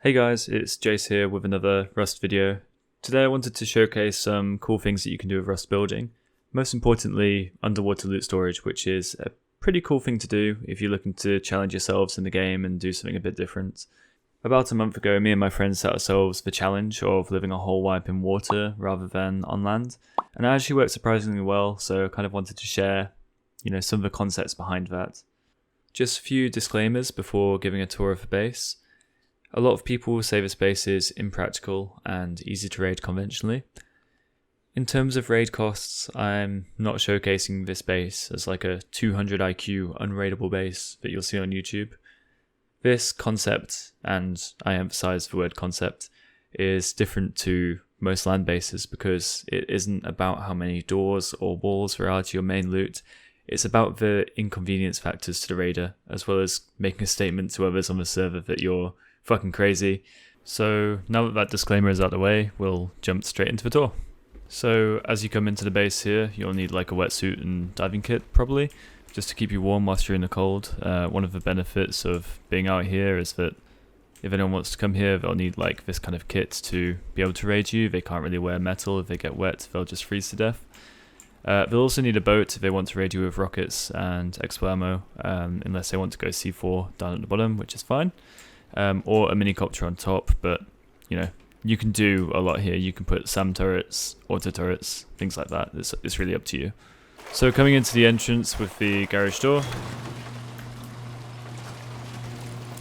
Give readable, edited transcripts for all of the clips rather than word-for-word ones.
Hey guys, it's Jace here with another Rust video. Today I wanted to showcase some cool things that you can do with Rust building. Most importantly, underwater loot storage, which is a pretty cool thing to do if you're looking to challenge yourselves in the game and do something a bit different. About a month ago, me and my friends set ourselves the challenge of living a whole wipe in water rather than on land, and it actually worked surprisingly well, so I kind of wanted to share, some of the concepts behind that. Just a few disclaimers before giving a tour of the base. A lot of people say this base is impractical and easy to raid conventionally. In terms of raid costs, I'm not showcasing this base as like a 200 IQ unraidable base that you'll see on YouTube. This concept, and I emphasize the word concept, is different to most land bases because it isn't about how many doors or walls there are to your main loot. It's about the inconvenience factors to the raider, as well as making a statement to others on the server that you're fucking crazy. So now that disclaimer is out of the way, we'll jump straight into the tour. So as you come into the base here, you'll need like a wetsuit and diving kit probably, just to keep you warm whilst you're in the cold. One of the benefits of being out here is that if anyone wants to come here, they'll need like this kind of kit to be able to raid you. They can't really wear metal. If they get wet, they'll just freeze to death. They'll also need a boat if they want to raid you with rockets and expo ammo, unless they want to go C4 down at the bottom, which is fine. Or a minicopter on top, but you can do a lot here. You can put SAM turrets, auto turrets, things like that. It's really up to you. So coming into the entrance with the garage door,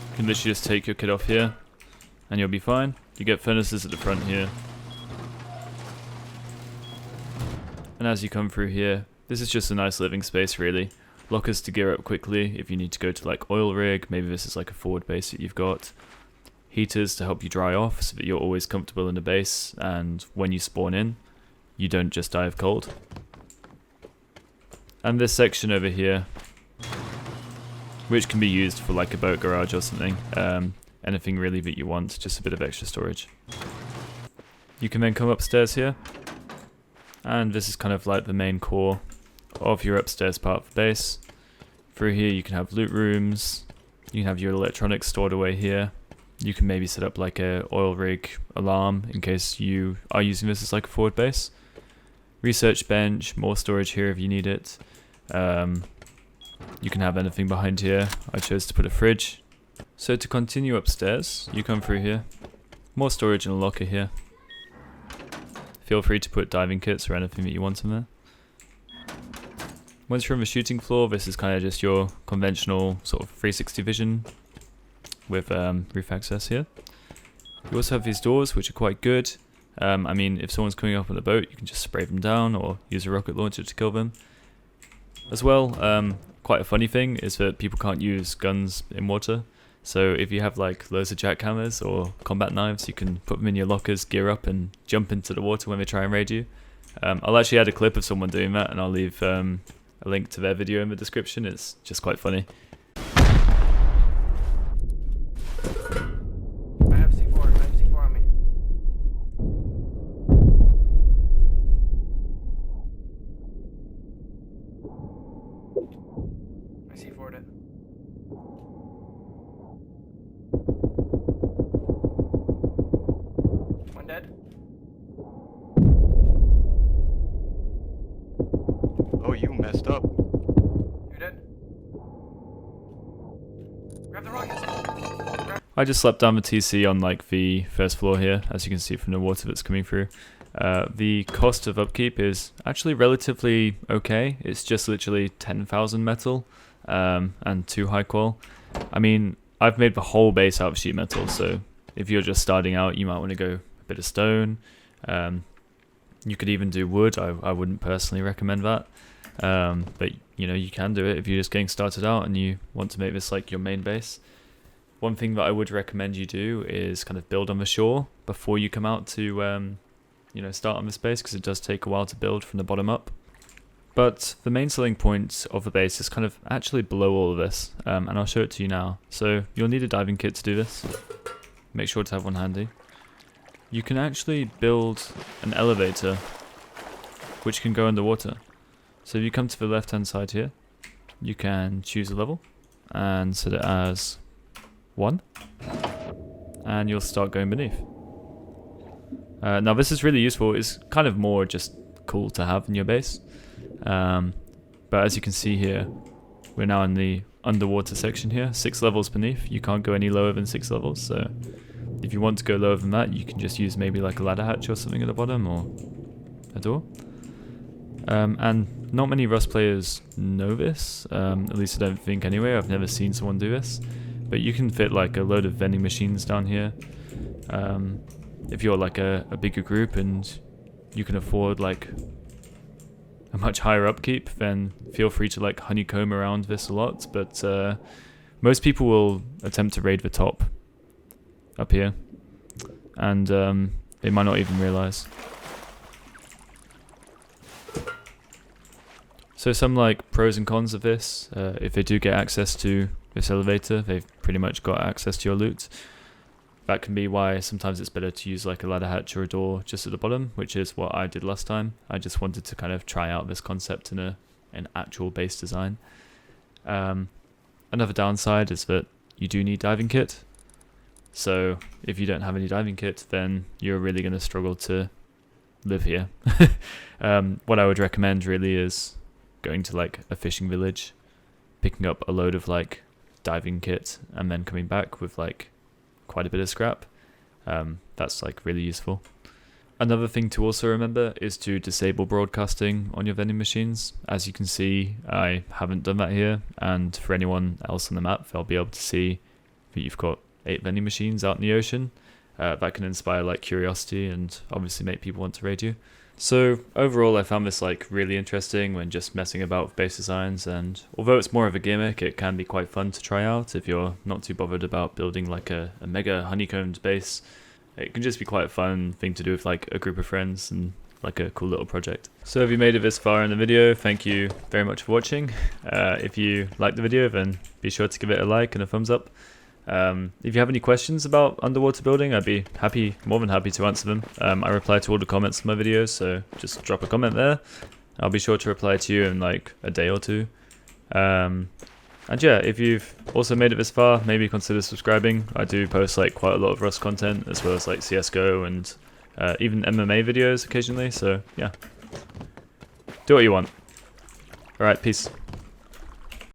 you can literally just take your kit off here and you'll be fine. You get furnaces at the front here. And as you come through here, this is just a nice living space really. Lockers to gear up quickly if you need to go to like oil rig, maybe this is like a forward base that you've got. Heaters to help you dry off so that you're always comfortable in the base, and when you spawn in, you don't just die of cold. And this section over here, which can be used for like a boat garage or something, anything really that you want, just a bit of extra storage. You can then come upstairs here, and this is kind of like the main core of your upstairs part of the base. Through here you can have loot rooms, you can have your electronics stored away here. You can maybe set up like a oil rig alarm in case you are using this as like a forward base. Research bench, more storage here if you need it. You can have anything behind here. I chose to put a fridge. So to continue upstairs, you come through here. More storage and a locker here. Feel free to put diving kits or anything that you want in there. Once you're on the shooting floor, this is kind of just your conventional sort of 360 vision with roof access here. You also have these doors, which are quite good. I mean, if someone's coming up on the boat, you can just spray them down or use a rocket launcher to kill them. As well, quite a funny thing is that people can't use guns in water. So if you have like loads of jackhammers or combat knives, you can put them in your lockers, gear up, and jump into the water when they try and raid you. I'll actually add a clip of someone doing that, and I'll leave a link to their video in the description. It's just quite funny. I have C4 on me. I C4'd it. One dead. Oh, you messed up. You're dead. Grab the rockets. I just slapped down the TC on like the first floor here, as you can see from the water that's coming through. The cost of upkeep is actually relatively okay. It's just literally 10,000 metal and 2 high qual. I mean, I've made the whole base out of sheet metal, so if you're just starting out, you might want to go a bit of stone. You could even do wood. I wouldn't personally recommend that. But you can do it if you're just getting started out and you want to make this like your main base. One thing that I would recommend you do is kind of build on the shore before you come out to start on this base, because it does take a while to build from the bottom up. But the main selling point of the base is kind of actually below all of this, and I'll show it to you now. So you'll need a diving kit to do this. Make sure to have one handy. You can actually build an elevator which can go underwater. So if you come to the left hand side here, you can choose a level and set it as 1. and you'll start going beneath. Now this is really useful. It's kind of more just cool to have in your base. But as you can see here, we're now in the underwater section here, 6 levels beneath. You can't go any lower than 6 levels, so if you want to go lower than that, you can just use maybe like a ladder hatch or something at the bottom, or a door. And not many Rust players know this, at least I don't think anyway. I've never seen someone do this, but you can fit like a load of vending machines down here. If you're like a bigger group and you can afford like a much higher upkeep, then feel free to like honeycomb around this a lot, but most people will attempt to raid the top up here, and they might not even realize. So some like pros and cons of this: if they do get access to this elevator, they've pretty much got access to your loot. That can be why sometimes it's better to use like a ladder hatch or a door just at the bottom, which is what I did last time. I just wanted to kind of try out this concept in an actual base design. Another downside is that you do need diving kit. So if you don't have any diving kit, then you're really going to struggle to live here. What I would recommend really is going to like a fishing village, picking up a load of like diving kit, and then coming back with like quite a bit of scrap. That's like really useful. Another thing to also remember is to disable broadcasting on your vending machines. As you can see, I haven't done that here, and for anyone else on the map, they'll be able to see that you've got 8 vending machines out in the ocean. That can inspire like curiosity and obviously make people want to raid you. So overall, I found this like really interesting when just messing about with base designs, and although it's more of a gimmick, it can be quite fun to try out if you're not too bothered about building like a mega honeycombed base. It can just be quite a fun thing to do with like a group of friends and like a cool little project. So if you made it this far in the video, thank you very much for watching. If you liked the video, then be sure to give it a like and a thumbs up. If you have any questions about underwater building, I'd be more than happy to answer them. I reply to all the comments on my videos, so just drop a comment there. I'll be sure to reply to you in like a day or two. And yeah, if you've also made it this far, maybe consider subscribing. I do post like quite a lot of Rust content, as well as like CSGO and even MMA videos occasionally, so yeah. Do what you want. Alright, peace.